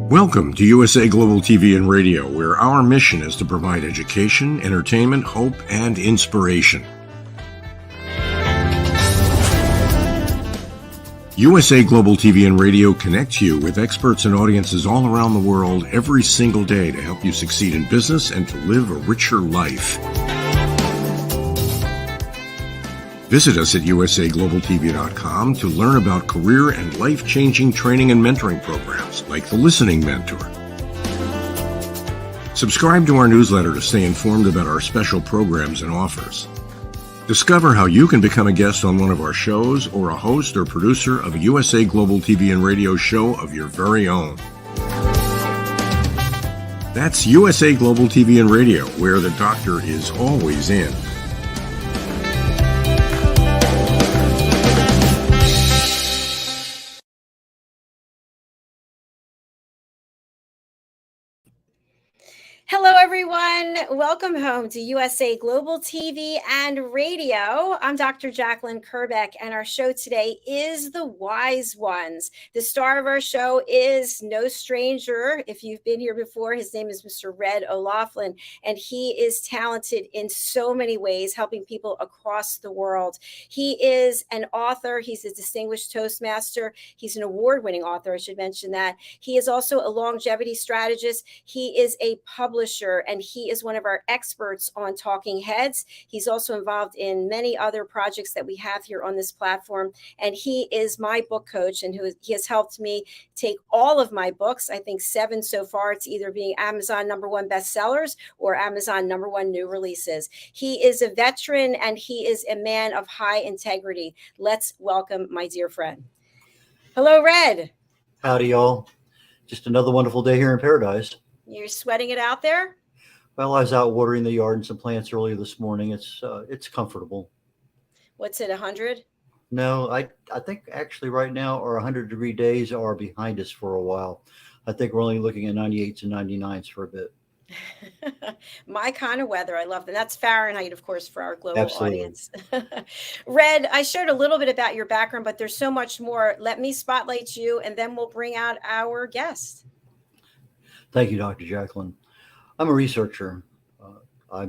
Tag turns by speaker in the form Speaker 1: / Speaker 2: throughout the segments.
Speaker 1: Welcome to USA Global TV and Radio, where our mission is to provide education, entertainment, hope, and inspiration. USA Global TV and Radio connects you with experts and audiences all around the world every single day to help you succeed in business and to live a richer life. Visit us at usaglobaltv.com to learn about career and life-changing training and mentoring programs like the Listening Mentor. Subscribe to our newsletter to stay informed about our special programs and offers. Discover how you can become a guest on one of our shows or a host or producer of a USA Global TV and Radio show of your very own. That's USA Global TV and Radio, where the doctor is always in.
Speaker 2: Hello, everyone. Welcome home to USA Global TV and Radio. I'm Dr. Jacalyn Kerbeck, and our show today is The Wise Ones. The star of our show is no stranger. If you've been here before, his name is Mr. Red.Olaughlin, and he is talented in so many ways, helping people across the world. He is an author. He's a distinguished Toastmaster. He's an award-winning author, I should mention that. He is also a longevity strategist. He is a publisher, and he is one of our experts on talking heads. He's also involved in many other projects that we have here on this platform, and he is my book coach, and he has helped me take all of my books, I think 7 so far, to either being Amazon #1 bestsellers or Amazon #1 new releases. He is a veteran, and he is a man of high integrity. Let's welcome my dear friend. Hello, Red.
Speaker 3: Howdy, y'all. Just another wonderful day here in paradise.
Speaker 2: You're sweating it out there?
Speaker 3: Well, I was out watering the yard and some plants earlier this morning. It's comfortable.
Speaker 2: What's it, 100?
Speaker 3: No, I think actually right now our 100-degree days are behind us for a while. I think we're only looking at 98s and 99s for a bit.
Speaker 2: My kind of weather. I love that. That's Fahrenheit, of course, for our global
Speaker 3: Absolutely.
Speaker 2: audience. Red, I shared a little bit about your background, but there's so much more. Let me spotlight you, and then we'll bring out our guest.
Speaker 3: Thank you, Dr. Jacalyn. I'm a researcher. I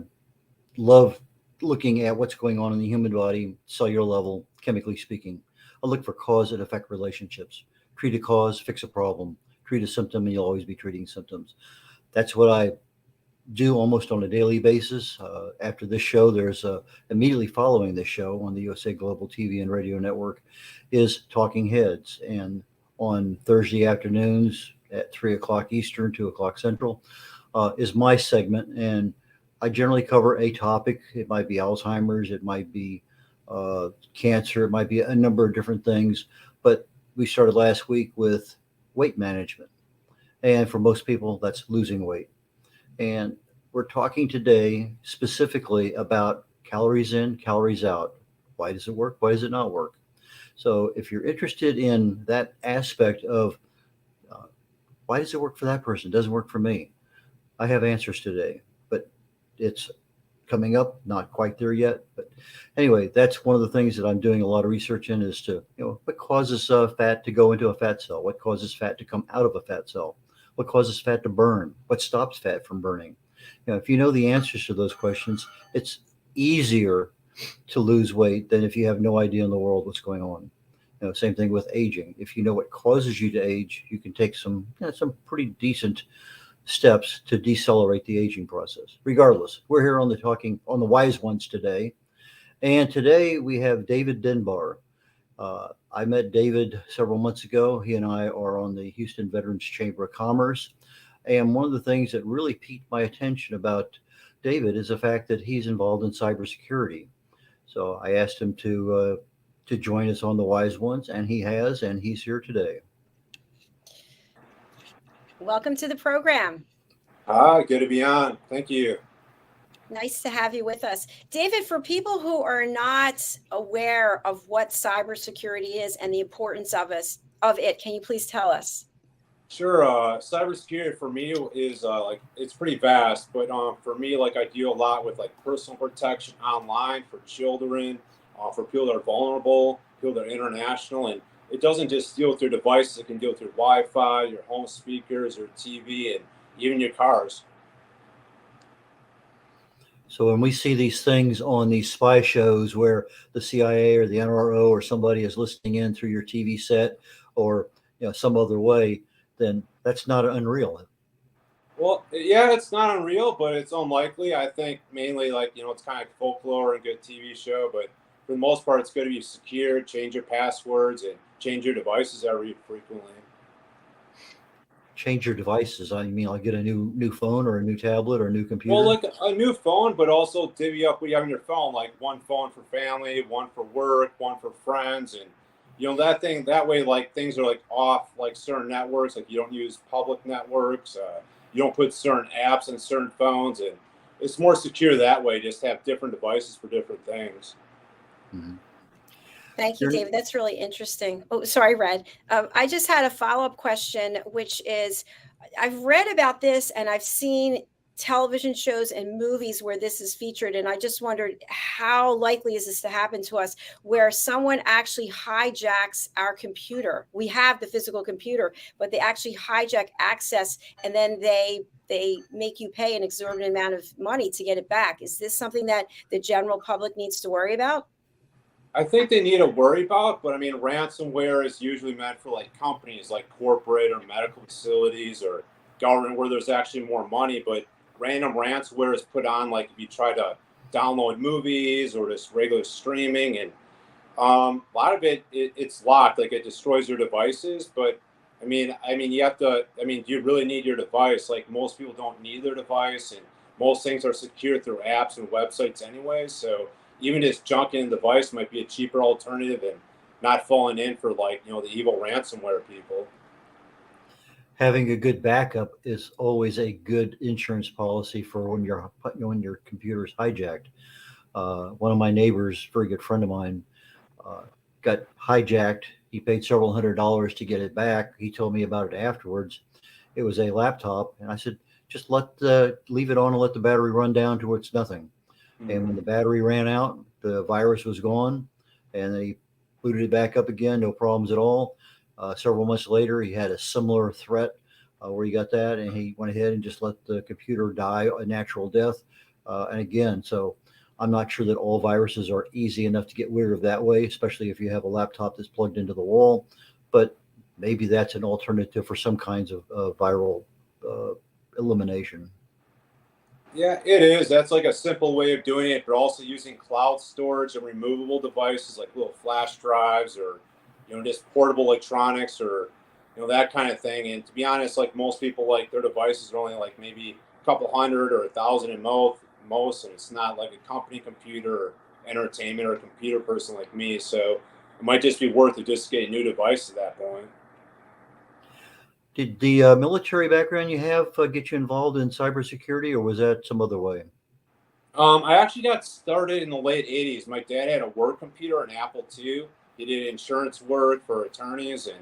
Speaker 3: love looking at what's going on in the human body, cellular level, chemically speaking. I look for cause and effect relationships. Treat a cause, fix a problem. Treat a symptom, and you'll always be treating symptoms. That's what I do almost on a daily basis. After this show, there's immediately following this show on the USA Global TV and Radio Network is Talking Heads. And on Thursday afternoons, at 3 o'clock Eastern, 2 o'clock Central, is my segment. And I generally cover a topic. It might be Alzheimer's, it might be cancer, it might be a number of different things. But we started last week with weight management. And for most people, that's losing weight. And we're talking today specifically about calories in, calories out. Why does it work? Why does it not work? So if you're interested in that aspect of why does it work for that person? It doesn't work for me. I have answers today, but it's coming up, not quite there yet. But anyway, that's one of the things that I'm doing a lot of research in is to, what causes fat to go into a fat cell? What causes fat to come out of a fat cell? What causes fat to burn? What stops fat from burning? If you know the answers to those questions, it's easier to lose weight than if you have no idea in the world what's going on. Same thing with aging. If you know what causes you to age, you can take some pretty decent steps to decelerate the aging process. Regardless, we're here on the Wise Ones today, and today we have David Denboer. I met David several months ago. He and I are on the Houston Veterans Chamber of Commerce, and one of the things that really piqued my attention about David is the fact that he's involved in cybersecurity. So I asked him to join us on the Wise Ones, and he has, and he's here today.
Speaker 2: Welcome to the program.
Speaker 4: Hi, good to be on. Thank you.
Speaker 2: Nice to have you with us. David, for people who are not aware of what cybersecurity is and the importance of it, can you please tell us?
Speaker 4: Sure. Cybersecurity for me is it's pretty vast, but for me, I deal a lot with personal protection online for children, for people that are vulnerable, people that are international, and it doesn't just deal with your devices. It can deal with your Wi-Fi, your home speakers, your TV, and even your cars.
Speaker 3: So when we see these things on these spy shows where the CIA or the NRO or somebody is listening in through your TV set or some other way, then that's not unreal.
Speaker 4: Well, yeah, it's not unreal, but it's unlikely. I think mainly it's kind of like folklore and good TV show, but for the most part, it's going to be secure. Change your passwords and change your devices every frequently.
Speaker 3: Change your devices. I mean, I'll get a new phone or a new tablet or a new computer.
Speaker 4: Well, like a new phone, but also divvy up what you have on your phone, like one phone for family, one for work, one for friends, and that way, like things are like off like certain networks, like you don't use public networks, you don't put certain apps in certain phones, and it's more secure that way. Just have different devices for different things.
Speaker 3: Mm-hmm.
Speaker 2: Thank you, David. That's really interesting. Oh, sorry, Red. I just had a follow-up question, which is, I've read about this and I've seen television shows and movies where this is featured. And I just wondered, how likely is this to happen to us, where someone actually hijacks our computer? We have the physical computer, but they actually hijack access, and then they make you pay an exorbitant amount of money to get it back. Is this something that the general public needs to worry about?
Speaker 4: I think they need to worry about, but I mean, ransomware is usually meant for like companies like corporate or medical facilities or government where there's actually more money. But random ransomware is put on like if you try to download movies or just regular streaming, and a lot of it's locked, like it destroys your devices. But you have to. I mean, do you really need your device? Like most people don't need their device, and most things are secure through apps and websites anyway. So even just junking a device might be a cheaper alternative and not falling in for the evil ransomware people.
Speaker 3: Having a good backup is always a good insurance policy for when your computer's hijacked. One of my neighbors, very good friend of mine, got hijacked. He paid several $100s to get it back. He told me about it afterwards. It was a laptop, and I said, just leave it on and let the battery run down to where it's nothing. Mm-hmm. And when the battery ran out, the virus was gone, and then he booted it back up again, no problems at all. Several months later, he had a similar threat where he got that, and he went ahead and just let the computer die a natural death. And again, so I'm not sure that all viruses are easy enough to get rid of that way, especially if you have a laptop that's plugged into the wall. But maybe that's an alternative for some kinds of viral elimination.
Speaker 4: Yeah, it is. That's like a simple way of doing it, but also using cloud storage and removable devices like little flash drives or, just portable electronics or, that kind of thing. And to be honest, like most people, like their devices are only like maybe a couple hundred or 1,000 at most, and it's not like a company computer or entertainment or a computer person like me. So it might just be worth it just to get a new device at that point.
Speaker 3: Did the military background you have get you involved in cybersecurity, or was that some other way?
Speaker 4: I actually got started in the late 80s. My dad had a work computer, an Apple II. He did insurance work for attorneys, and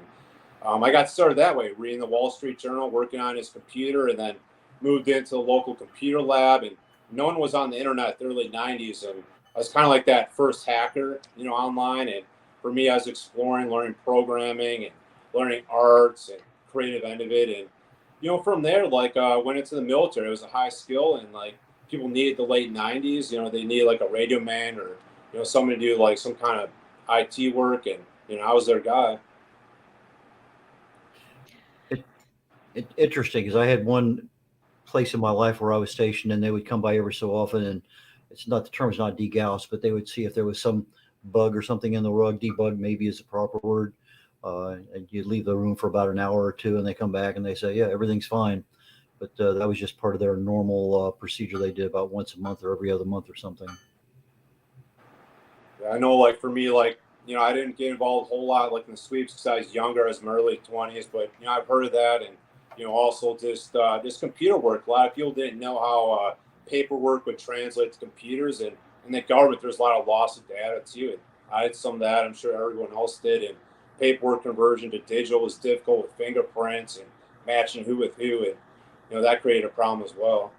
Speaker 4: I got started that way, reading the Wall Street Journal, working on his computer, and then moved into the local computer lab. And no one was on the internet in the early 90s, and I was kind of like that first hacker, online. And for me, I was exploring, learning programming and learning arts and creative end of it. And from there, went into the military. It was a high skill, and people needed the late 90s. They needed like a radio man or someone to do like some kind of IT work, and I was their guy.
Speaker 3: Interesting, because I had one place in my life where I was stationed, and they would come by every so often, and the term's not degauss, but they would see if there was some bug or something in the rug. Debug maybe is the proper word. And you leave the room for about an hour or two, and they come back and they say, yeah, everything's fine. But that was just part of their normal procedure they did about once a month or every other month or something.
Speaker 4: Yeah, I know, for me, I didn't get involved a whole lot in the sweeps because I was younger, I was in my early 20s, but I've heard of that. And also just computer work. A lot of people didn't know how paperwork would translate to computers, and in the government there's a lot of loss of data too. And I had some of that. I'm sure everyone else did. And paperwork conversion to digital was difficult with fingerprints and matching who with who, and that created a problem as well.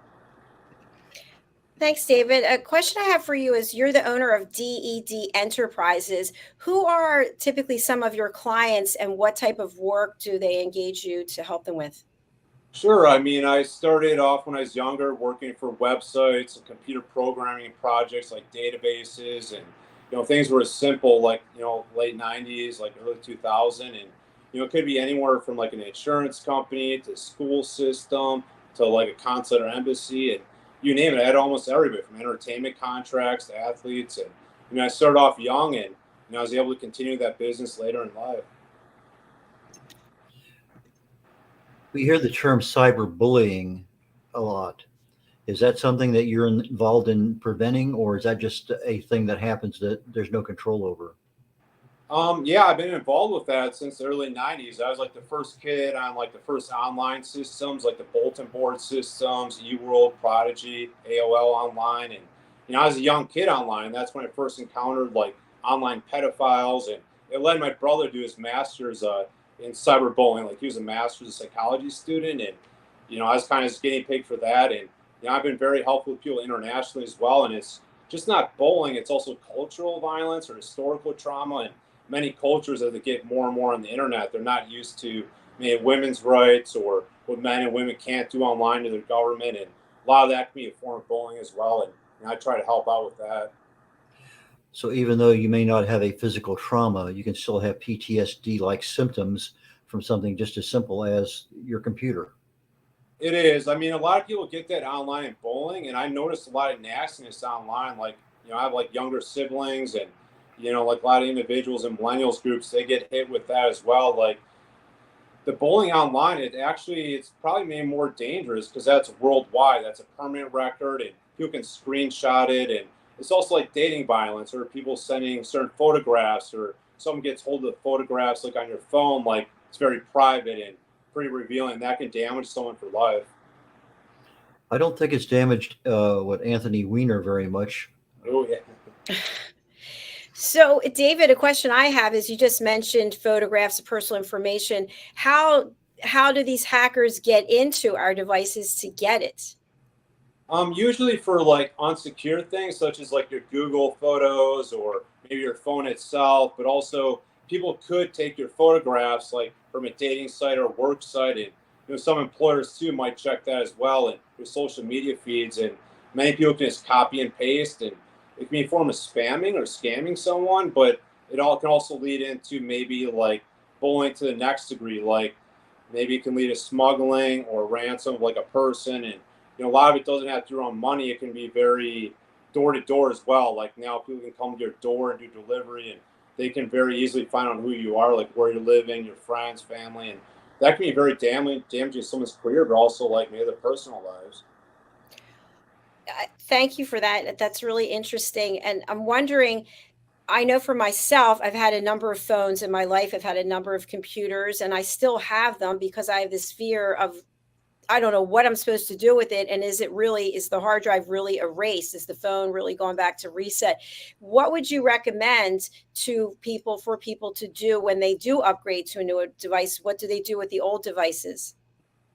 Speaker 2: Thanks, David. A question I have for you is you're the owner of DED Enterprises. Who are typically some of your clients and what type of work do they engage you to help them with?
Speaker 4: Sure. I mean, I started off when I was younger working for websites and computer programming projects like databases and, things were simple like, late 90s, like early 2000. And, it could be anywhere from like an insurance company to school system to like a consulate or embassy. And you name it, I had almost everybody from entertainment contracts to athletes. And, I started off young and, I was able to continue that business later in life.
Speaker 3: We hear the term cyberbullying a lot. Is that something that you're involved in preventing, or is that just a thing that happens that there's no control over?
Speaker 4: Yeah, I've been involved with that since the early 90s. I was like the first kid on like the first online systems, like the bulletin board systems, eWorld, Prodigy, AOL online. And, I was a young kid online. That's when I first encountered like online pedophiles. And it led my brother to his master's in cyberbullying. Like he was a master's psychology student. And, I was kind of just guinea pig for that. And, I've been very helpful with people internationally as well. And it's just not bullying, it's also cultural violence or historical trauma. And many cultures, as they get more and more on the internet, they're not used to maybe women's rights or what men and women can't do online to their government. And a lot of that can be a form of bullying as well. And I try to help out with that.
Speaker 3: So even though you may not have a physical trauma, you can still have PTSD-like symptoms from something just as simple as your computer.
Speaker 4: It is. I mean, a lot of people get that online in bullying, and I noticed a lot of nastiness online. Like, I have like younger siblings and, like a lot of individuals in millennials groups, they get hit with that as well. Like the bullying online, it's probably made more dangerous because that's worldwide. That's a permanent record and people can screenshot it. And it's also like dating violence or people sending certain photographs or someone gets hold of the photographs like on your phone, like it's very private and pretty revealing. That can damage someone for life.
Speaker 3: I don't think it's damaged what Anthony Weiner very much.
Speaker 4: Oh, yeah.
Speaker 2: So, David, a question I have is you just mentioned photographs of personal information. How do these hackers get into our devices to get it?
Speaker 4: Usually for like unsecured things such as like your Google photos or maybe your phone itself, but also people could take your photographs like from a dating site or work site, and some employers too might check that as well and your social media feeds, and many people can just copy and paste, and it can be a form of spamming or scamming someone, but it all can also lead into maybe like bullying to the next degree, like maybe it can lead to smuggling or ransom of like a person. And a lot of it doesn't have to do on money. It can be very door to door as well. Like now people can come to your door and do delivery, and they can very easily find out who you are, like where you're living, your friends, family. And that can be very damaging to someone's career, but also like maybe their personal lives.
Speaker 2: Thank you for that. That's really interesting. And I'm wondering, I know for myself, I've had a number of phones in my life. I've had a number of computers, and I still have them because I have this fear of, I don't know what I'm supposed to do with it. And is the hard drive really erased? Is the phone really going back to reset? What would you recommend for people to do when they do upgrade to a newer device? What do they do with the old devices?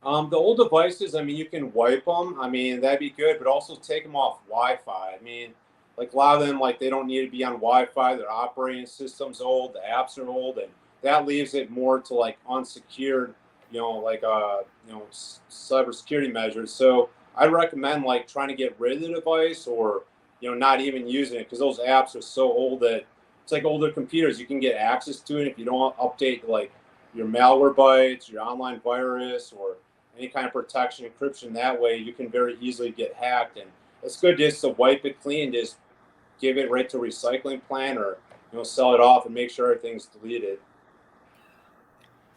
Speaker 4: The old devices, I mean, you can wipe them. I mean, that'd be good, but also take them off Wi-Fi. I mean, like a lot of them, like they don't need to be on Wi-Fi. Their operating system's old, the apps are old, and that leaves it more to like unsecured, cybersecurity measures. So I recommend like trying to get rid of the device or, not even using it because those apps are so old that it's like older computers. You can get access to it if you don't update like your malware bytes, your online virus, or any kind of protection encryption. That way you can very easily get hacked. And it's good just to wipe it clean, just give it right to a recycling plant or sell it off and make sure everything's deleted.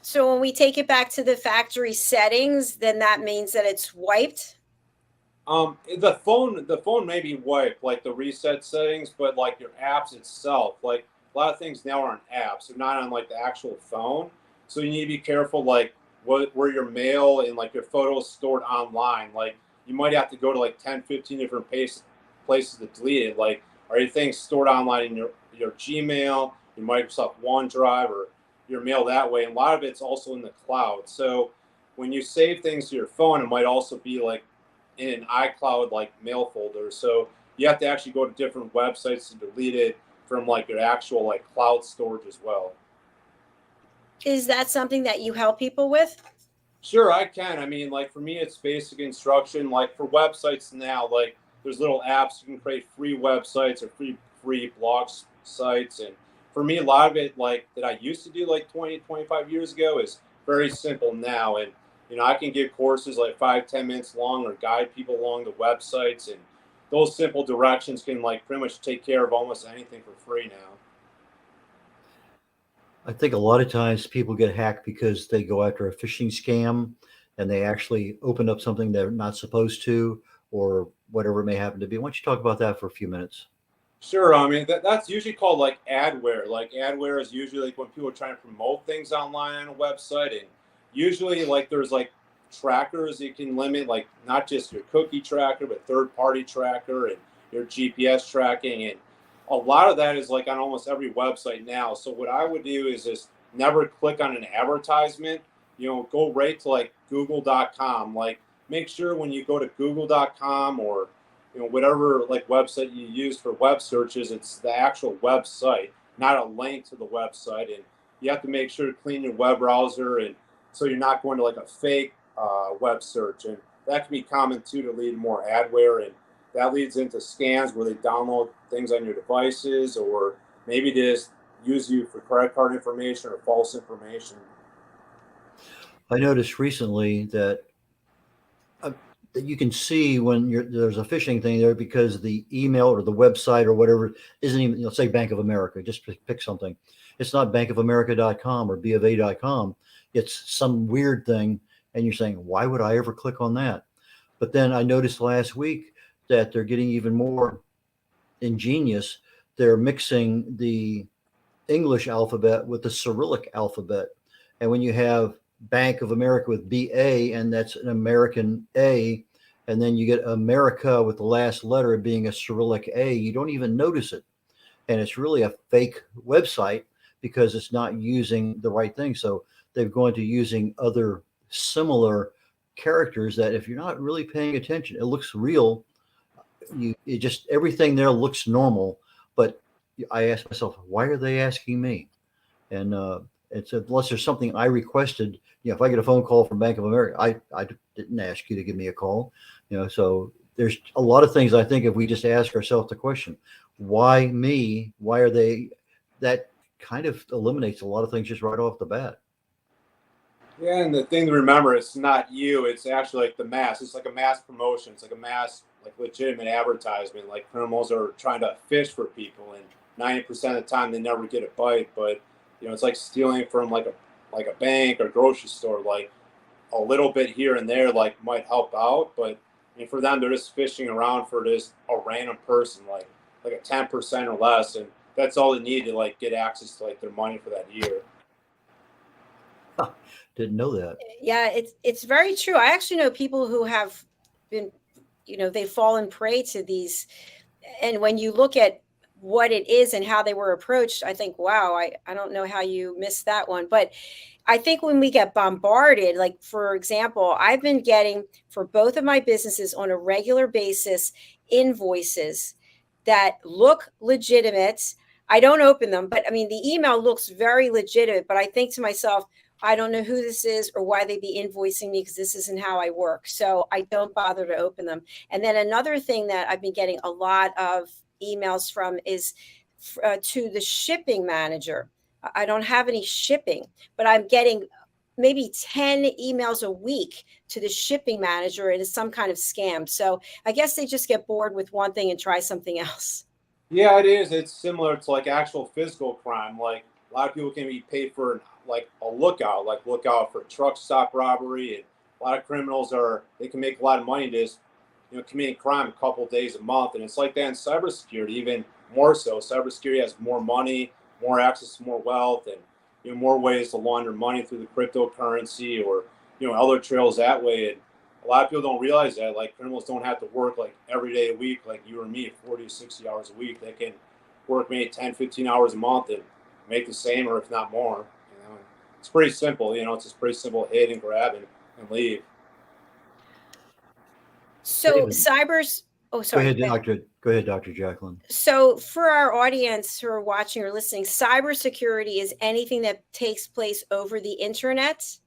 Speaker 2: So when we take it back to the factory settings, then that means that it's wiped.
Speaker 4: The phone may be wiped, like the reset settings, but like your apps itself, like a lot of things now are on apps, they're not on like the actual phone. So you need to be careful, like where your mail and like your photos stored online. Like you might have to go to like 10, 15 different places to delete it. Like are your things stored online in your Gmail, your Microsoft OneDrive, or your mail that way? And a lot of it's also in the cloud. So when you save things to your phone, it might also be like in an iCloud like mail folder. So you have to actually go to different websites to delete it from like your actual like cloud storage as well.
Speaker 2: Is that something that you help people with?
Speaker 4: Sure, I can. I mean, like for me, it's basic instruction. Like for websites now, like there's little apps you can create free websites or free blog sites. And for me, a lot of it, like that I used to do like 20, 25 years ago, is very simple now. And I can give courses like 5, 10 minutes long or guide people along the websites, and those simple directions can like pretty much take care of almost anything for free now.
Speaker 3: I think a lot of times people get hacked because they go after a phishing scam and they actually open up something they're not supposed to, or whatever it may happen to be. Why don't you talk about that for a few minutes?
Speaker 4: Sure. I mean, that's usually called like adware. Like adware is usually like when people are trying to promote things online on a website, and usually like there's like trackers you can limit, like not just your cookie tracker, but third party tracker and your GPS tracking. And a lot of that is like on almost every website now. So what I would do is just never click on an advertisement, go right to like google.com. Like make sure when you go to google.com or whatever like website you use for web searches, it's the actual website, not a link to the website. And you have to make sure to clean your web browser, and so you're not going to like a fake web search. And that can be common too, to lead more adware, and that leads into scams where they download things on your devices, or maybe they just use you for credit card information or false information.
Speaker 3: I noticed recently that you can see when there's a phishing thing there because the email or the website or whatever isn't even, say Bank of America, just pick something. It's not bankofamerica.com or bofa.com. It's some weird thing. And you're saying, why would I ever click on that? But then I noticed last week that they're getting even more ingenious. They're mixing the English alphabet with the Cyrillic alphabet. And when you have Bank of America with BA, and that's an American A, and then you get America with the last letter being a Cyrillic A, you don't even notice it. And it's really a fake website because it's not using the right thing. So they've gone to using other similar characters that if you're not really paying attention, it looks real. It just, everything there looks normal. But I ask myself, why are they asking me? And it's unless there's something I requested. If I get a phone call from Bank of America, I didn't ask you to give me a call. So there's a lot of things I think if we just ask ourselves the question, why me? Why are they? That kind of eliminates a lot of things just right off the bat.
Speaker 4: Yeah, and the thing to remember, it's not you. It's actually like the mass. It's like a mass promotion. It's like a mass, like legitimate advertisement. Like criminals are trying to fish for people, and 90% of the time they never get a bite. But it's like stealing from like a bank or grocery store. Like a little bit here and there, like might help out, but for them, they're just fishing around for just a random person, like a 10% or less, and that's all they need to like get access to like their money for that year.
Speaker 3: Didn't know that.
Speaker 2: Yeah, it's very true. I actually know people who have been, they've fallen prey to these. And when you look at what it is and how they were approached, I think, wow, I don't know how you missed that one. But I think when we get bombarded, like, for example, I've been getting for both of my businesses on a regular basis invoices that look legitimate. I don't open them, but I mean, the email looks very legitimate. But I think to myself, I don't know who this is or why they'd be invoicing me, because this isn't how I work. So I don't bother to open them. And then another thing that I've been getting a lot of emails from is to the shipping manager. I don't have any shipping, but I'm getting maybe 10 emails a week to the shipping manager. It is some kind of scam. So I guess they just get bored with one thing and try something else.
Speaker 4: Yeah, it is. It's similar to like actual physical crime. Like a lot of people can be paid for like a lookout, like lookout for truck stop robbery, and a lot of criminals they can make a lot of money just committing crime a couple days a month. And it's like that in cybersecurity, even more so. Cybersecurity has more money, more access to more wealth, and more ways to launder money through the cryptocurrency or other trails that way. And a lot of people don't realize that like criminals don't have to work like every day a week like you or me, 40 to 60 hours a week. They can work maybe 10, 15 hours a month and make the same, or if not more. It's pretty simple. It's just pretty simple hit and grab and leave.
Speaker 2: So
Speaker 3: David,
Speaker 2: cyber's, oh,
Speaker 3: go
Speaker 2: sorry.
Speaker 3: ahead, Doctor. Go ahead, Dr. Jacalyn.
Speaker 2: So for our audience who are watching or listening, cybersecurity is anything that takes place over the internet?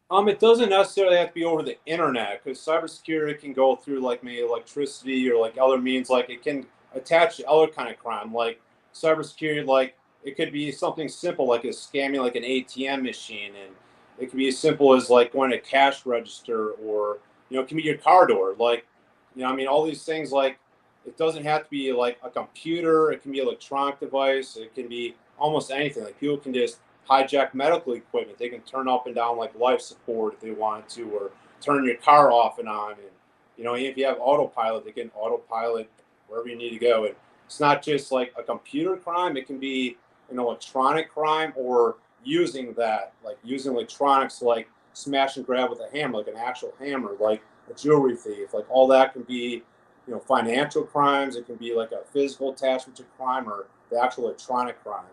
Speaker 4: It doesn't necessarily have to be over the internet because cybersecurity can go through like maybe electricity or like other means. Like it can attach to other kind of crime, like cybersecurity. Like it could be something simple like a scamming like an ATM machine, and it can be as simple as like going to cash register, or it can be your car door. Like I mean, all these things. Like it doesn't have to be like a computer. It can be an electronic device. It can be almost anything. Like people can just hijack medical equipment. They can turn up and down like life support if they want to, or turn your car off and on. And if you have autopilot, they can autopilot wherever you need to go. And it's not just like a computer crime; it can be an electronic crime, or using that, like using electronics, like smash and grab with a hammer, like an actual hammer, like a jewelry thief. Like all that can be, financial crimes. It can be like a physical attachment to crime, or the actual electronic crime.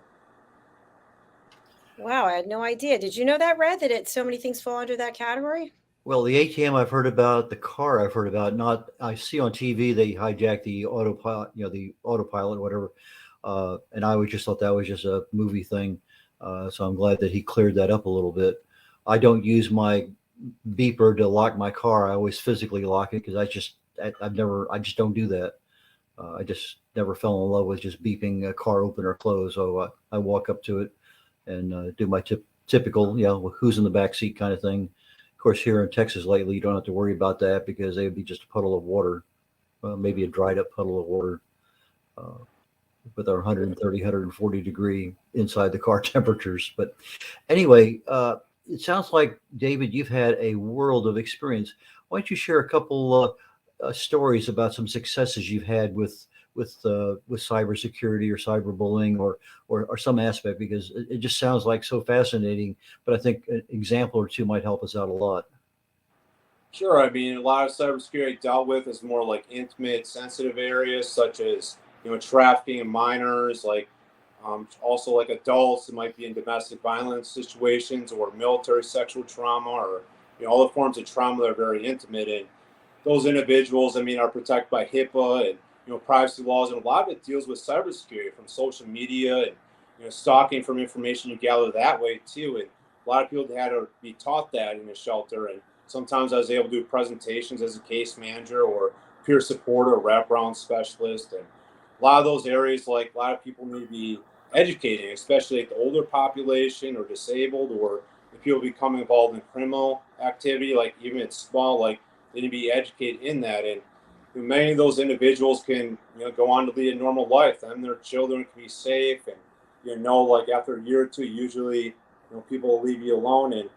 Speaker 2: Wow, I had no idea. Did you know that, Red, that so many things fall under that category?
Speaker 3: Well, the ATM I've heard about, the car I've heard about. Not I see on TV they hijack the autopilot, the autopilot, whatever. And I always just thought that was just a movie thing. So I'm glad that he cleared that up a little bit. I don't use my beeper to lock my car. I always physically lock it because I just don't do that. I just never fell in love with just beeping a car open or close. So I walk up to it and do my typical, who's in the back seat kind of thing. Of course, here in Texas lately, you don't have to worry about that because they would be just a puddle of water, maybe a dried up puddle of water with our 130, 140 degree inside the car temperatures. But anyway, it sounds like, David, you've had a world of experience. Why don't you share a couple stories about some successes you've had with cybersecurity or cyberbullying or some aspect, because it just sounds like so fascinating. But I think an example or two might help us out a lot.
Speaker 4: Sure. I mean, a lot of cybersecurity dealt with is more like intimate, sensitive areas, such as trafficking in minors, like also like adults that might be in domestic violence situations, or military sexual trauma, or all the forms of trauma that are very intimate. And those individuals, I mean, are protected by HIPAA and privacy laws, and a lot of it deals with cybersecurity from social media and stalking from information you gather that way too. And a lot of people had to be taught that in the shelter. And sometimes I was able to do presentations as a case manager or peer support or wraparound specialist. And a lot of those areas, like a lot of people need to be educated, especially like the older population or disabled, or if people become involved in criminal activity, like even it's small, like they need to be educated in that. And many of those individuals can go on to lead a normal life. Them and their children can be safe, and like after a year or two, usually people will leave you alone. And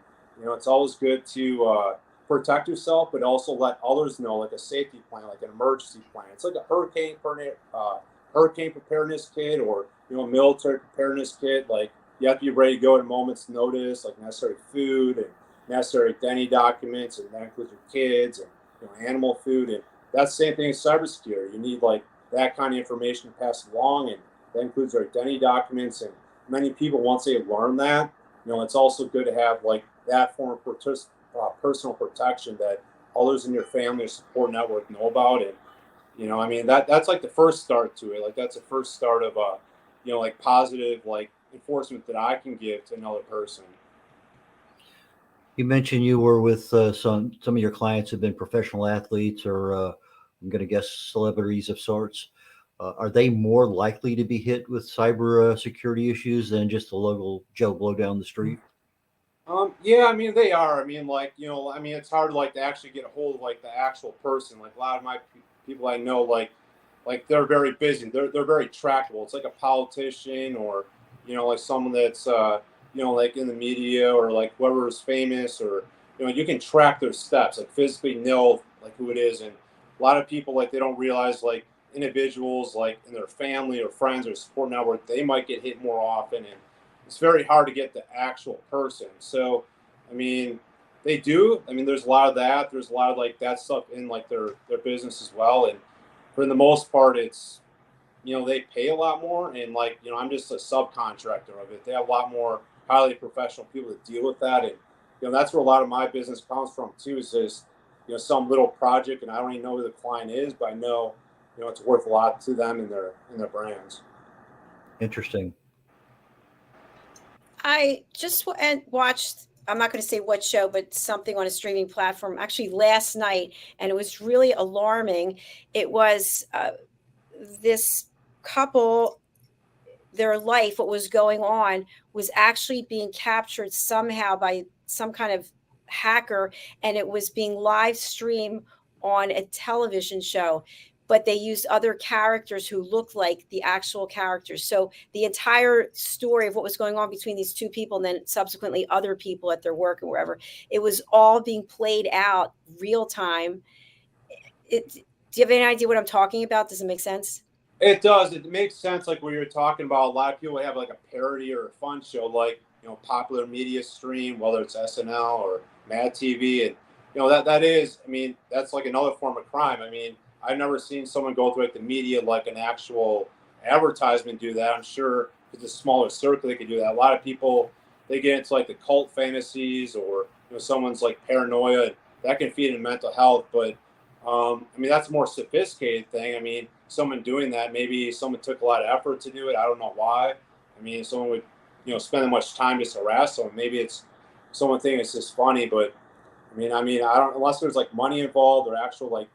Speaker 4: it's always good to protect yourself, but also let others know, like a safety plan, like an emergency plan. It's like a hurricane preparedness kit, or military preparedness kit. Like you have to be ready to go at a moment's notice, like necessary food and necessary identity documents, and that includes your kids and animal food. And that's the same thing as cybersecurity. You need like that kind of information to pass along, and that includes your identity documents. And many people, once they learn that, it's also good to have like that form of personal protection that others in your family or support network know about. And I mean, that's like the first start to it. Like that's the first start of like positive like enforcement that I can give to another person.
Speaker 3: You mentioned you were with some of your clients have been professional athletes, or I'm going to guess celebrities of sorts. Are they more likely to be hit with cyber security issues than just the local Joe Blow down the street?
Speaker 4: Yeah, I mean they are. I mean, like I mean it's hard like to actually get a hold of like the actual person. Like a lot of my people I know, like they're very busy. They're very trackable. It's like a politician, or like someone that's like in the media, or like whoever is famous, or you can track their steps, like physically know like who it is. And a lot of people, like they don't realize, like individuals like in their family or friends or support network, they might get hit more often, and it's very hard to get the actual person. So I mean they do. I mean there's a lot of that. There's a lot of like that stuff in like their business as well. And for the most part, it's they pay a lot more, and like I'm just a subcontractor of it. They have a lot more highly professional people that deal with that. And that's where a lot of my business comes from too, is this some little project, and I don't even know who the client is, but I know, it's worth a lot to them and their brands.
Speaker 3: Interesting.
Speaker 2: I just watched, I'm not going to say what show, but something on a streaming platform actually last night, and it was really alarming. It was this couple, their life, what was going on, was actually being captured somehow by some kind of hacker, and it was being live streamed on a television show, but they used other characters who looked like the actual characters. So the entire story of what was going on between these two people, and then subsequently other people at their work and wherever, it was all being played out real time. Do you have any idea what I'm talking about? Does it make sense?
Speaker 4: It does. It makes sense. Like what you're talking about, a lot of people have like a parody or a fun show, like, popular media stream, whether it's SNL or Mad TV. And, that is, I mean, that's like another form of crime. I mean, I've never seen someone go through like the media, like an actual advertisement do that. I'm sure it's a smaller circle, they could do that. A lot of people, they get into like the cult fantasies, or, someone's like paranoia, and that can feed into mental health. But I mean, that's a more sophisticated thing. I mean, someone doing that, maybe someone took a lot of effort to do it. I don't know why. I mean, someone would, spend that much time just harass someone. Maybe it's someone thinking it's just funny, but I don't, unless there's like money involved or actual like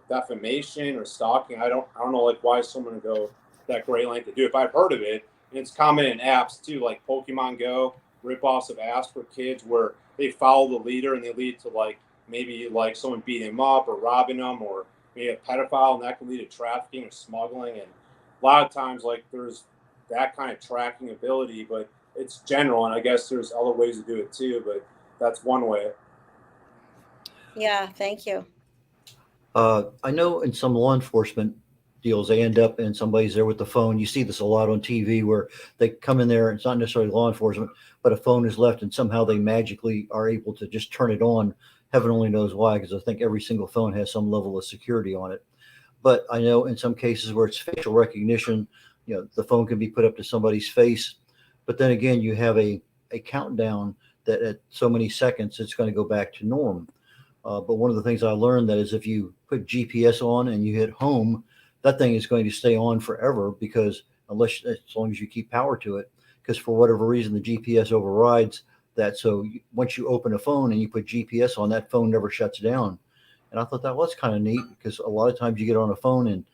Speaker 4: defamation or stalking. I don't know like why someone would go that great length to do it. If I've heard of it, and it's common in apps too, like Pokemon Go, ripoffs of apps for kids where they follow the leader and they lead to like maybe like someone beating him up or robbing them, or maybe a pedophile, and that can lead to trafficking or smuggling. And a lot of times, like, there's that kind of tracking ability, but it's general, and I guess there's other ways to do it too, but that's one way.
Speaker 2: Yeah, thank you.
Speaker 3: I know in some law enforcement deals, they end up and somebody's there with the phone. You see this a lot on TV where they come in there, and it's not necessarily law enforcement, but a phone is left and somehow they magically are able to just turn it on. Heaven only knows why, because I think every single phone has some level of security on it. But I know in some cases where it's facial recognition, the phone can be put up to somebody's face. But then again, you have a countdown that at so many seconds, it's going to go back to norm. But one of the things I learned that is if you put GPS on and you hit home, that thing is going to stay on forever, because as long as you keep power to it, because for whatever reason, the GPS overrides that. So once you open a phone and you put GPS on, that phone never shuts down. And I thought that was kind of neat, because a lot of times you get on a phone and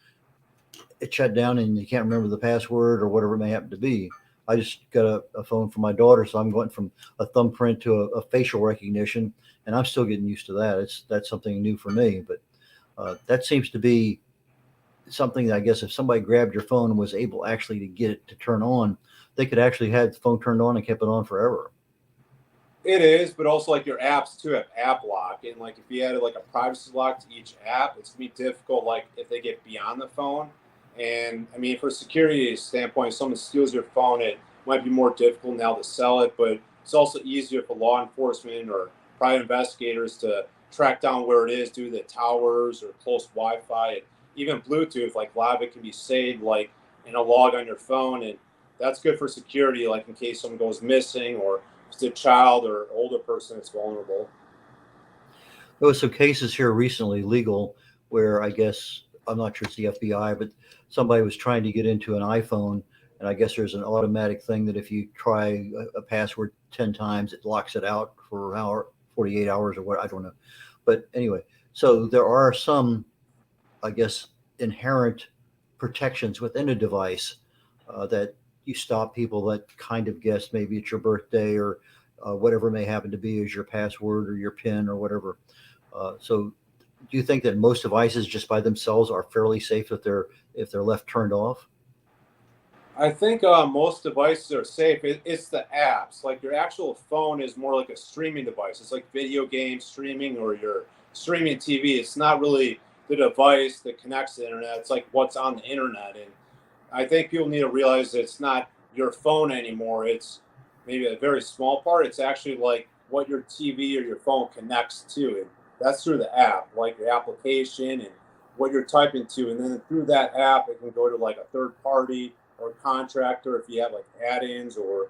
Speaker 3: it shut down and you can't remember the password or whatever it may happen to be. I just got a phone for my daughter, so I'm going from a thumbprint to a facial recognition, and I'm still getting used to that. That's something new for me, but that seems to be something that I guess if somebody grabbed your phone and was able actually to get it to turn on, they could actually have the phone turned on and kept it on forever.
Speaker 4: It is, but also like your apps too have app lock, and like if you added like a privacy lock to each app, it's gonna be difficult. Like if they get beyond the phone, and I mean, for security standpoint, if someone steals your phone, it might be more difficult now to sell it, but it's also easier for law enforcement or private investigators to track down where it is due to the towers or close Wi-Fi, and even Bluetooth. Like a lot of it can be saved like in a log on your phone, and that's good for security, like in case someone goes missing, or it's a child or older person that's vulnerable.
Speaker 3: There was some cases here recently, legal, where I guess, I'm not sure it's the FBI, but somebody was trying to get into an iPhone, and I guess there's an automatic thing that if you try a password 10 times, it locks it out for an hour, 48 hours or what, I don't know. But anyway, so there are some, I guess, inherent protections within a device that you stop people that kind of guess maybe it's your birthday or whatever may happen to be as your password or your PIN or whatever. So do you think that most devices just by themselves are fairly safe if they're left turned off?
Speaker 4: I think most devices are safe. It's the apps. Like your actual phone is more like a streaming device. It's like video game streaming or your streaming TV. It's not really the device that connects to the internet. It's like what's on the internet. And I think people need to realize that it's not your phone anymore. It's maybe a very small part. It's actually like what your TV or your phone connects to. And that's through the app, like your application and what you're typing to. And then through that app, it can go to like a third party or contractor if you have like add-ins or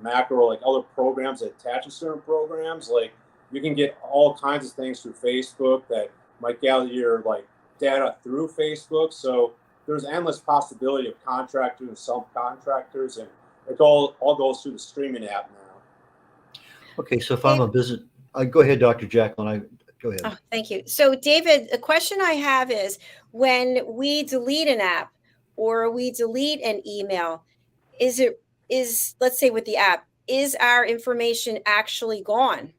Speaker 4: macro, like other programs that attach to certain programs. Like you can get all kinds of things through Facebook that might gather your like data through Facebook. So there's endless possibility of contractors and subcontractors, and it all goes through the streaming app now.
Speaker 3: Okay, so if I'm a business, go ahead, Dr. Jacalyn. Go ahead.
Speaker 2: Oh, thank you. So, David, the question I have is when we delete an app or we delete an email, let's say with the app, is our information actually gone?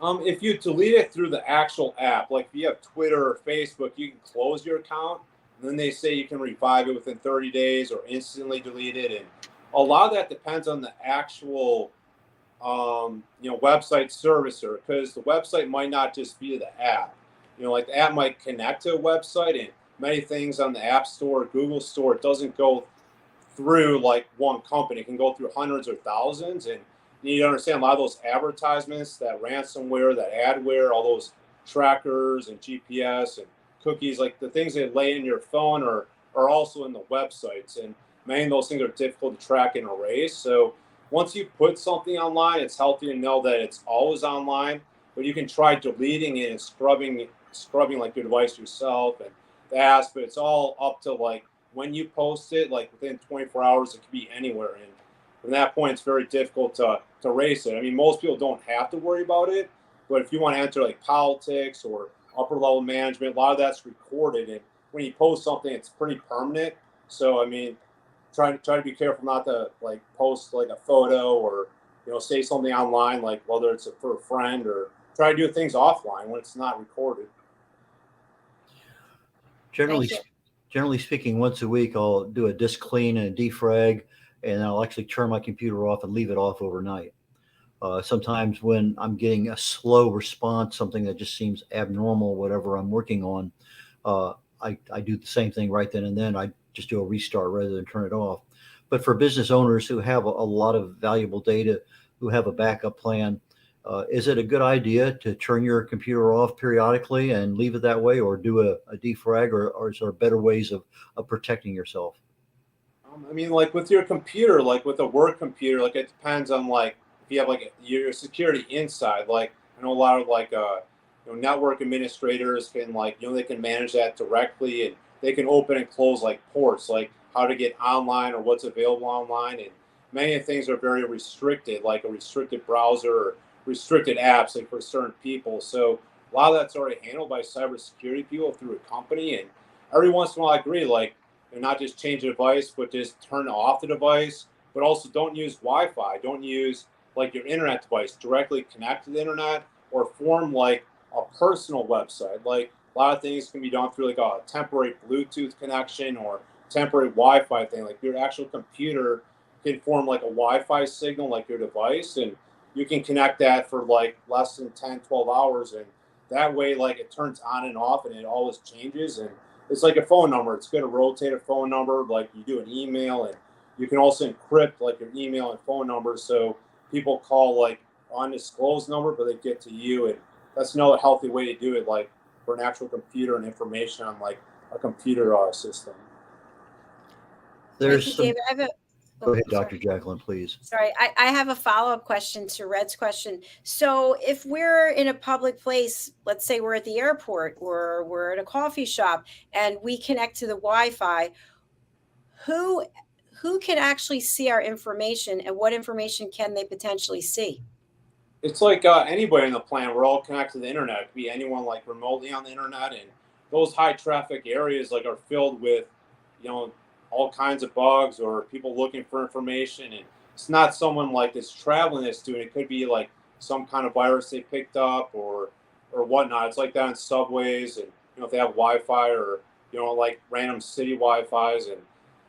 Speaker 4: If you delete it through the actual app, like if you have Twitter or Facebook, you can close your account. And then they say you can revive it within 30 days or instantly delete it. And a lot of that depends on the actual website servicer, because the website might not just be the app. Like the app might connect to a website, and many things on the App Store, Google Store, it doesn't go through like one company. It can go through hundreds or thousands, and you need to understand a lot of those advertisements, that ransomware, that adware, all those trackers and GPS and cookies, like the things they lay in your phone are also in the websites, and many of those things are difficult to track and erase. So once you put something online, it's healthy to know that it's always online, but you can try deleting it and scrubbing like your device yourself and the apps, but it's all up to like when you post it, like within 24 hours, it could be anywhere. And from that point, it's very difficult to erase it. I mean, most people don't have to worry about it, but if you want to enter like politics or upper level management, a lot of that's recorded. And when you post something, it's pretty permanent. So, I mean, try to be careful not to like post like a photo or say something online, like whether it's for a friend, or try to do things offline when it's not recorded.
Speaker 3: Generally speaking, once a week I'll do a disk clean and a defrag, and I'll actually turn my computer off and leave it off overnight. Sometimes when I'm getting a slow response, something that just seems abnormal, whatever I'm working on, I do the same thing right then and then. I just do a restart rather than turn it off. But for business owners who have a lot of valuable data, who have a backup plan, is it a good idea to turn your computer off periodically and leave it that way, or do a defrag, or is there better ways of protecting yourself?
Speaker 4: I mean, like with your computer, like with a work computer, like it depends on like if you have like your security inside. Like I know a lot of like network administrators can like they can manage that directly, and they can open and close like ports, like how to get online or what's available online. And many things are very restricted, like a restricted browser or restricted apps, like for certain people. So a lot of that's already handled by cybersecurity people through a company. And every once in a while, I agree, like not just change the device, but just turn off the device. But also don't use Wi-Fi. Don't use like your internet device. Directly connect to the internet or form like a personal website. Like a lot of things can be done through like a temporary Bluetooth connection or temporary Wi-Fi thing. Like your actual computer can form like a Wi-Fi signal, like your device, and you can connect that for like less than 10, 12 hours. And that way, like it turns on and off and it always changes. And it's like a phone number. It's good to rotate a phone number like you do an email, and you can also encrypt like your email and phone number so people call like undisclosed number, but they get to you. And that's another healthy way to do it, like for an actual computer and information on like a computer system.
Speaker 3: There's
Speaker 2: Thank you, David.
Speaker 3: Go ahead, Dr. Jacalyn, please.
Speaker 2: Sorry, I have a follow-up question to Red's question. So if we're in a public place, let's say we're at the airport or we're at a coffee shop, and we connect to the Wi-Fi, who can actually see our information, and what information can they potentially see?
Speaker 4: It's like anybody on the planet. We're all connected to the internet. It could be anyone like remotely on the internet, and those high traffic areas like are filled with, all kinds of bugs or people looking for information. And it's not someone like that's traveling that's doing it. It could be like some kind of virus they picked up or whatnot. It's like that in subways, and if they have Wi-Fi or like random city Wi-Fi's. And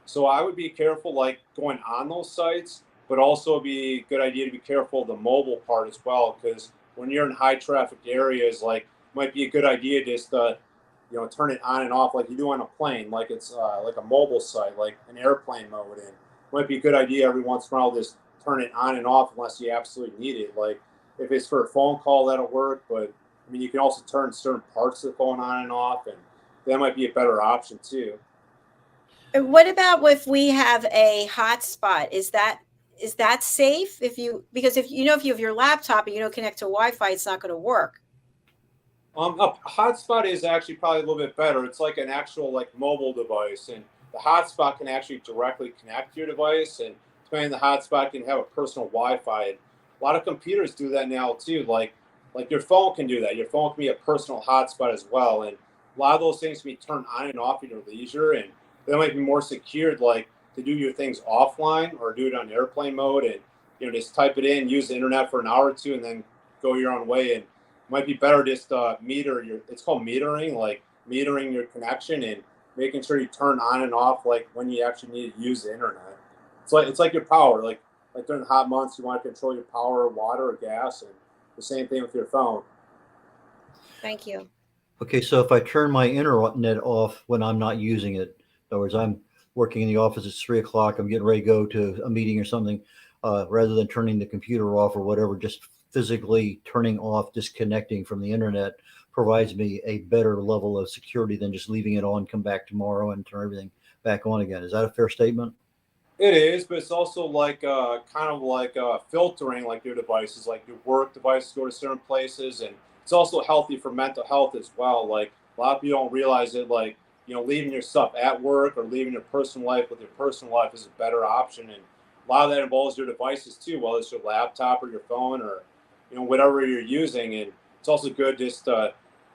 Speaker 4: so I would be careful like going on those sites, but also be a good idea to be careful of the mobile part as well, because when you're in high traffic areas, like it might be a good idea just to turn it on and off like you do on a plane, like it's like a mobile site, like an airplane mode. And it might be a good idea every once in a while just turn it on and off unless you absolutely need it. Like if it's for a phone call, that'll work, but I mean you can also turn certain parts of the phone on and off, and that might be a better option too.
Speaker 2: And what about if we have a hotspot? Is that is that safe because if you have your laptop and you don't connect to Wi-Fi, it's not going to work.
Speaker 4: A hotspot is actually probably a little bit better. It's like an actual like mobile device, and the hotspot can actually directly connect to your device, and depending on the hotspot can have a personal Wi-Fi. And a lot of computers do that now too. Like your phone can do that. Your phone can be a personal hotspot as well, and a lot of those things can be turned on and off at your leisure, and they might be more secured, like to do your things offline or do it on airplane mode, and just type it in, use the internet for an hour or two, and then go your own way. And might be better just it's called metering, like metering your connection and making sure you turn on and off like when you actually need to use the internet. It's like your power, like during the hot months you want to control your power, water or gas, and the same thing with your phone.
Speaker 2: Thank you.
Speaker 3: Okay, so if I turn my internet off when I'm not using it, in other words, I'm working in the office, it's 3:00, I'm getting ready to go to a meeting or something, rather than turning the computer off or whatever, just physically turning off, disconnecting from the internet provides me a better level of security than just leaving it on, come back tomorrow and turn everything back on again. Is that a fair statement?
Speaker 4: It is, but it's also like kind of like filtering like your devices, like your work devices go to certain places, and it's also healthy for mental health as well. Like a lot of people don't realize it, like leaving your stuff at work or leaving your personal life with your personal life is a better option, and a lot of that involves your devices too, whether it's your laptop or your phone or whatever you're using. And it's also good just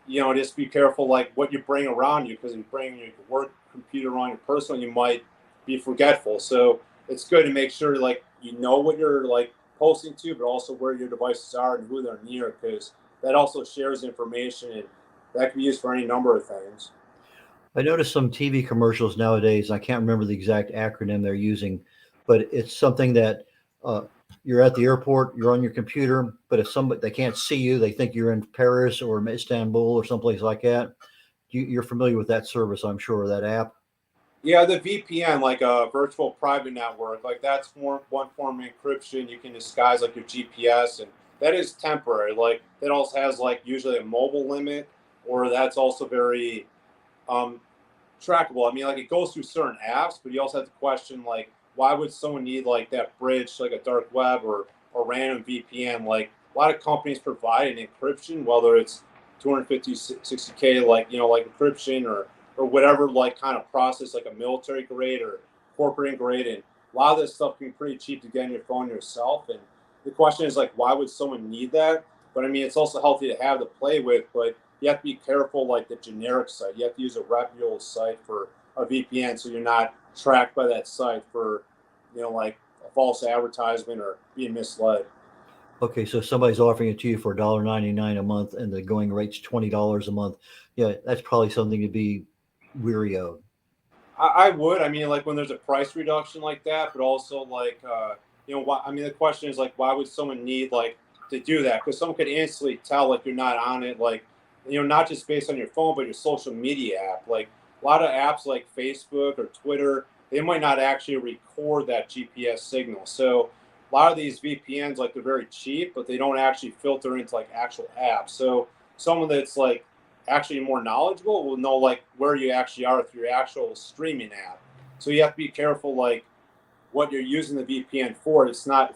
Speaker 4: just be careful like what you bring around you, because if you bring your work computer on your personal, you might be forgetful. So it's good to make sure like what you're like posting to, but also where your devices are and who they're near, because that also shares information, and that can be used for any number of things.
Speaker 3: I noticed some TV commercials nowadays. I can't remember the exact acronym they're using, but it's something that you're at the airport, you're on your computer, but if somebody they can't see you, they think you're in Paris or Istanbul or someplace like that. You're familiar with that service, I'm sure, that app.
Speaker 4: Yeah, the VPN, like a virtual private network, like that's one form of encryption. You can disguise like your GPS, and that is temporary. Like that also has like usually a mobile limit, or that's also very um, trackable. I mean, like it goes through certain apps, but you also have to question like why would someone need like that bridge, like a dark web or random VPN? Like a lot of companies provide an encryption, whether it's 250, 60K, like like encryption or whatever, like kind of process, like a military grade or corporate grade, and a lot of this stuff can be pretty cheap to get on your phone yourself. And the question is like, why would someone need that? But I mean, it's also healthy to have to play with, but you have to be careful, like the generic site. You have to use a reputable site for a VPN, so you're not tracked by that site for, like a false advertisement or being misled.
Speaker 3: Okay, so if somebody's offering it to you for $1.99 a month and the going rate's $20 a month. Yeah, that's probably something to be weary of.
Speaker 4: I would. I mean, like when there's a price reduction like that, but also like, why, I mean, the question is like, why would someone need like to do that? Because someone could instantly tell like you're not on it, like, not just based on your phone, but your social media app. Like a lot of apps like Facebook or Twitter, they might not actually record that GPS signal. So a lot of these VPNs, like they're very cheap, but they don't actually filter into like actual apps. So someone that's like actually more knowledgeable will know like where you actually are through your actual streaming app. So you have to be careful like what you're using the VPN for. It's not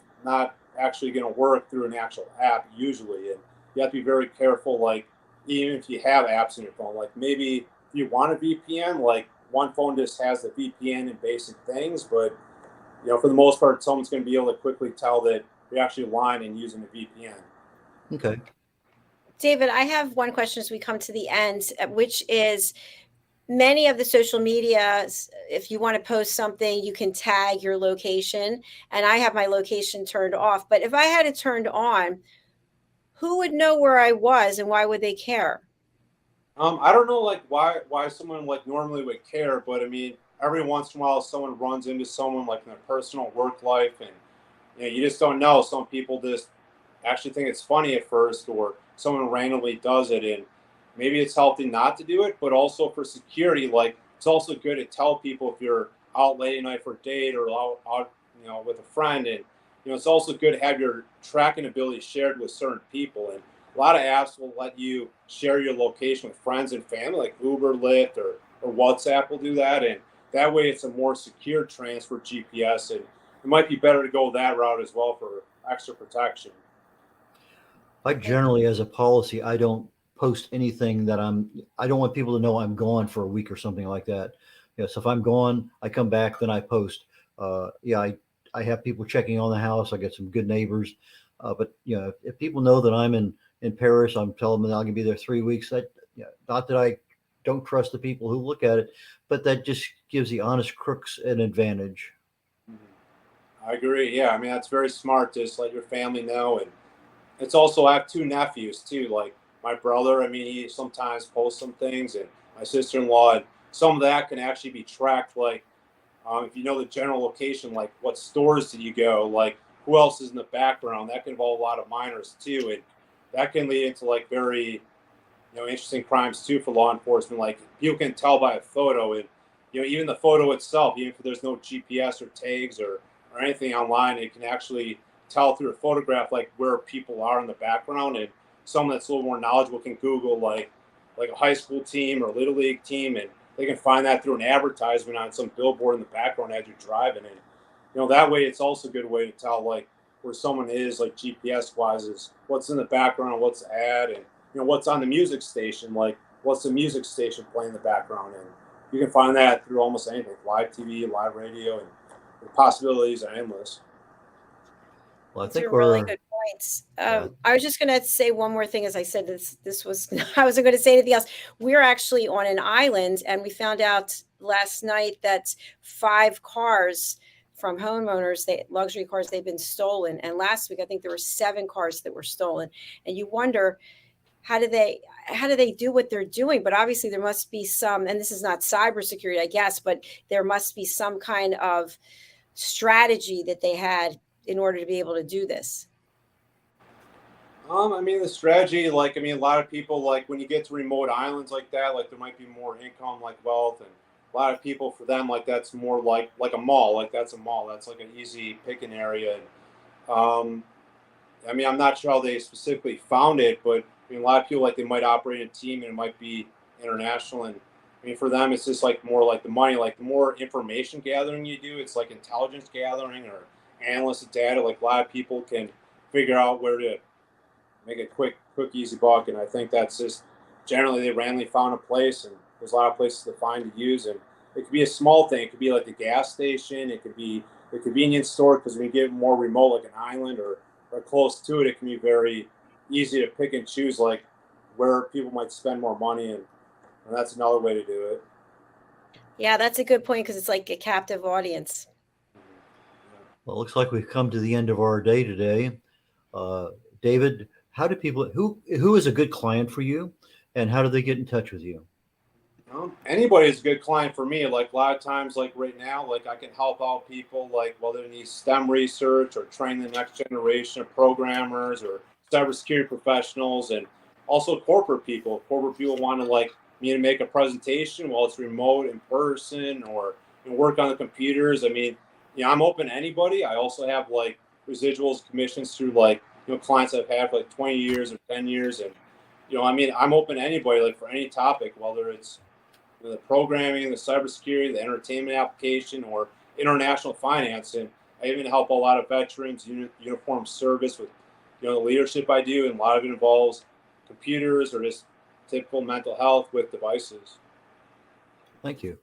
Speaker 4: actually going to work through an actual app usually, and you have to be very careful. Like even if you have apps in your phone, like maybe if you want a VPN, like one phone just has the VPN and basic things, but for the most part, someone's going to be able to quickly tell that you're actually lying and using a VPN.
Speaker 3: Okay.
Speaker 2: David, I have one question as we come to the end, which is many of the social medias, if you want to post something, you can tag your location. And I have my location turned off. But if I had it turned on, who would know where I was and why would they care?
Speaker 4: I don't know like why someone like normally would care, but I mean, every once in a while someone runs into someone like in their personal work life, and you just don't know. Some people just actually think it's funny at first, or someone randomly does it, and maybe it's healthy not to do it, but also for security, like it's also good to tell people if you're out late at night for a date or out with a friend, and it's also good to have your tracking ability shared with certain people. And a lot of apps will let you share your location with friends and family, like Uber, Lyft, or WhatsApp will do that, and that way it's a more secure transfer GPS. And it might be better to go that route as well for extra protection.
Speaker 3: I generally, as a policy, I don't post anything that I don't want people to know I'm gone for a week or something like that. So if I'm gone, I come back, then I post. I have people checking on the house. I get some good neighbors. But if people know that I'm in Paris, I'm telling them that I'm going to be there 3 weeks. Not that I don't trust the people who look at it, but that just gives the honest crooks an advantage.
Speaker 4: I agree. Yeah, I mean, that's very smart to just let your family know. And it's also, I have two nephews too. Like my brother, I mean, he sometimes posts some things, and my sister-in-law, and some of that can actually be tracked. Like if you know the general location, like what stores did you go, like who else is in the background. That can involve a lot of minors too, and that can lead into like very interesting crimes too for law enforcement. Like people can tell by a photo, and even the photo itself, even if there's no GPS or tags or anything online, it can actually tell through a photograph like where people are in the background. And someone that's a little more knowledgeable can Google like a high school team or little league team, and they can find that through an advertisement on some billboard in the background as you're driving. And that way it's also a good way to tell like where someone is, like GPS wise, is what's in the background, what's the ad, and what's on the music station, like what's the music station playing in the background. And you can find that through almost anything, live TV, live radio, and the possibilities are endless.
Speaker 3: Well, I
Speaker 2: Those
Speaker 3: think
Speaker 2: are really good points. I was just going to say one more thing. As I said, this was, I wasn't going to say anything else. We're actually on an island, and we found out last night that 5 cars from homeowners, luxury cars, they've been stolen. And last week, I think there were 7 cars that were stolen. And you wonder, how do they do what they're doing? But obviously there must be some, and this is not cybersecurity, I guess, but there must be some kind of strategy that they had in order to be able to do this.
Speaker 4: I mean, the strategy, like, I mean, a lot of people, like, when you get to remote islands like that, like, there might be more income, like, wealth, and a lot of people, for them, like, that's more like a mall, like, that's a mall, that's like an easy picking area. And, I mean, I'm not sure how they specifically found it, but I mean, a lot of people, like, they might operate in a team and it might be international. And I mean, for them, it's just like more like the money, like the more information gathering you do, it's like intelligence gathering or analyst data. Like, a lot of people can figure out where to make a quick, easy buck. And I think that's just generally they randomly found a place, and there's a lot of places to find to use. And it could be a small thing. It could be like the gas station. It could be the convenience store, because when you get more remote, like an island or close to it, it can be very easy to pick and choose like where people might spend more money, and that's another way to do it.
Speaker 2: Yeah, that's a good point, because it's like a captive audience.
Speaker 3: Well, it looks like we've come to the end of our day today. David, how do people, who is a good client for you, and how do they get in touch with you?
Speaker 4: Anybody is a good client for me. Like, a lot of times, like right now, like I can help out people, like whether they need STEM research or train the next generation of programmers or cybersecurity professionals, and also corporate people. Corporate people want to like me to make a presentation while it's remote, in person, or work on the computers. I mean, I'm open to anybody. I also have like residuals, commissions through like clients I've had for like 20 years or 10 years, and I mean, I'm open to anybody, like for any topic, whether it's the programming, the cybersecurity, the entertainment application, or international finance. And I even help a lot of veterans, uniform service with, the leadership I do. And a lot of it involves computers or just typical mental health with devices.
Speaker 3: Thank you.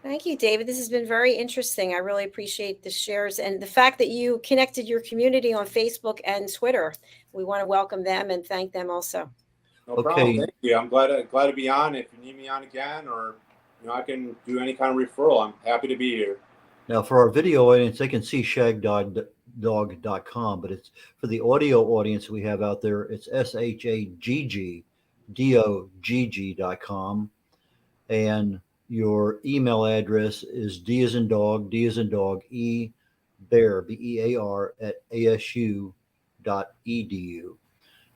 Speaker 2: Thank you, David. This has been very interesting. I really appreciate the shares and the fact that you connected your community on Facebook and Twitter. We want to welcome them and thank them also.
Speaker 4: No problem. Thank you. I'm glad to be on. If you need me on again, or I can do any kind of referral, I'm happy to be here.
Speaker 3: Now, for our video audience, they can see shagdog.com, but it's for the audio audience we have out there, it's shagdog.com, and your email address is D as in dog, E bear, BEAR @asu.edu.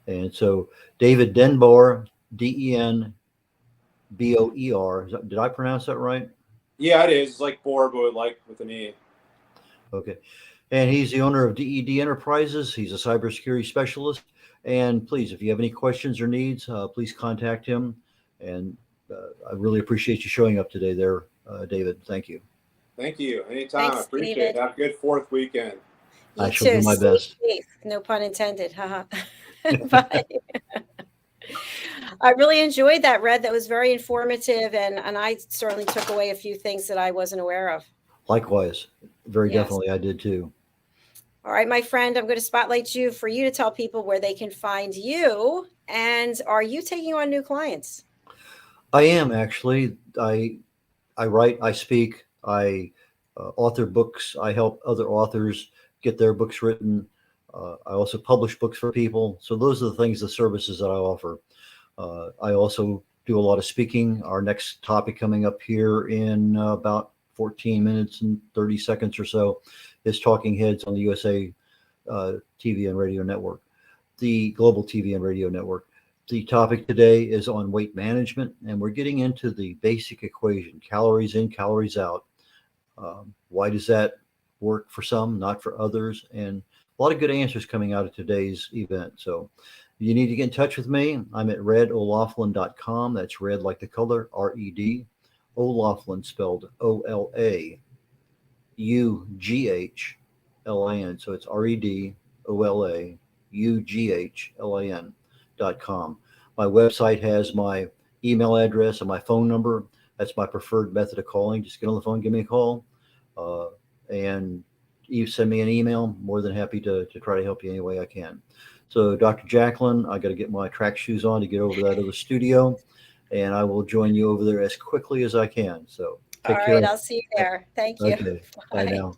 Speaker 3: And so David Denboer, DENBOER. Did I pronounce that right?
Speaker 4: Yeah, it is. It's like Boer, but like with an E.
Speaker 3: Okay. And he's the owner of DED Enterprises. He's a cybersecurity specialist. And please, if you have any questions or needs, please contact him. And I really appreciate you showing up today there, David. Thank you.
Speaker 4: Thank you. Anytime.
Speaker 2: Thanks,
Speaker 4: I appreciate
Speaker 2: David.
Speaker 4: it. Have a good 4th weekend.
Speaker 2: You
Speaker 3: I shall
Speaker 2: too.
Speaker 3: do my
Speaker 2: Stay
Speaker 3: best.
Speaker 2: safe. No pun intended. Haha. Bye. I really enjoyed that, Red. That was very informative, and I certainly took away a few things that I wasn't aware of.
Speaker 3: Likewise, very
Speaker 2: Yes.
Speaker 3: definitely, I did too.
Speaker 2: All right, my friend, I'm going to spotlight you for you to tell people where they can find you. And are you taking on new clients?
Speaker 3: I am actually. I write, I speak, I author books. I help other authors get their books written. I also publish books for people. So those are the things, the services that I offer. I also do a lot of speaking. Our next topic coming up here in about 14 minutes and 30 seconds or so is Talking Heads on the USA TV and Radio Network, the Global TV and Radio Network. The topic today is on weight management, and we're getting into the basic equation, calories in, calories out. Why does that work for some, not for others? And a lot of good answers coming out of today's event. So you need to get in touch with me. I'm at red.olaughlin.com. That's red like the color, R-E-D. O'Laughlin spelled O-L-A-U-G-H-L-I-N. So it's REDOLAUGHLAN.com. My website has my email address and my phone number. That's my preferred method of calling. Just get on the phone, give me a call, and you send me an email. More than happy to try to help you any way I can. So, Dr. Jacalyn, I got to get my track shoes on to get over to that other studio, and I will join you over there as quickly as I can. So, take
Speaker 2: All
Speaker 3: care.
Speaker 2: right, I'll see you there. Thank you.
Speaker 3: Okay, bye now.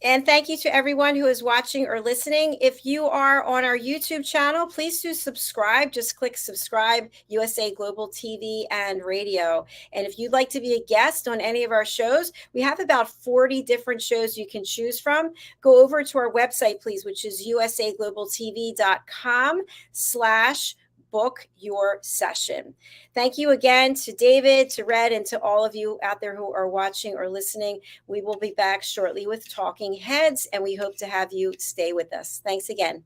Speaker 2: And thank you to everyone who is watching or listening. If you are on our YouTube channel, please do subscribe. Just click subscribe, USA Global TV and Radio. And if you'd like to be a guest on any of our shows, we have about 40 different shows you can choose from. Go over to our website, please, which is usaglobaltv.com/book your session. Thank you again to David, to Red, and to all of you out there who are watching or listening. We will be back shortly with Talking Heads, and we hope to have you stay with us. Thanks again.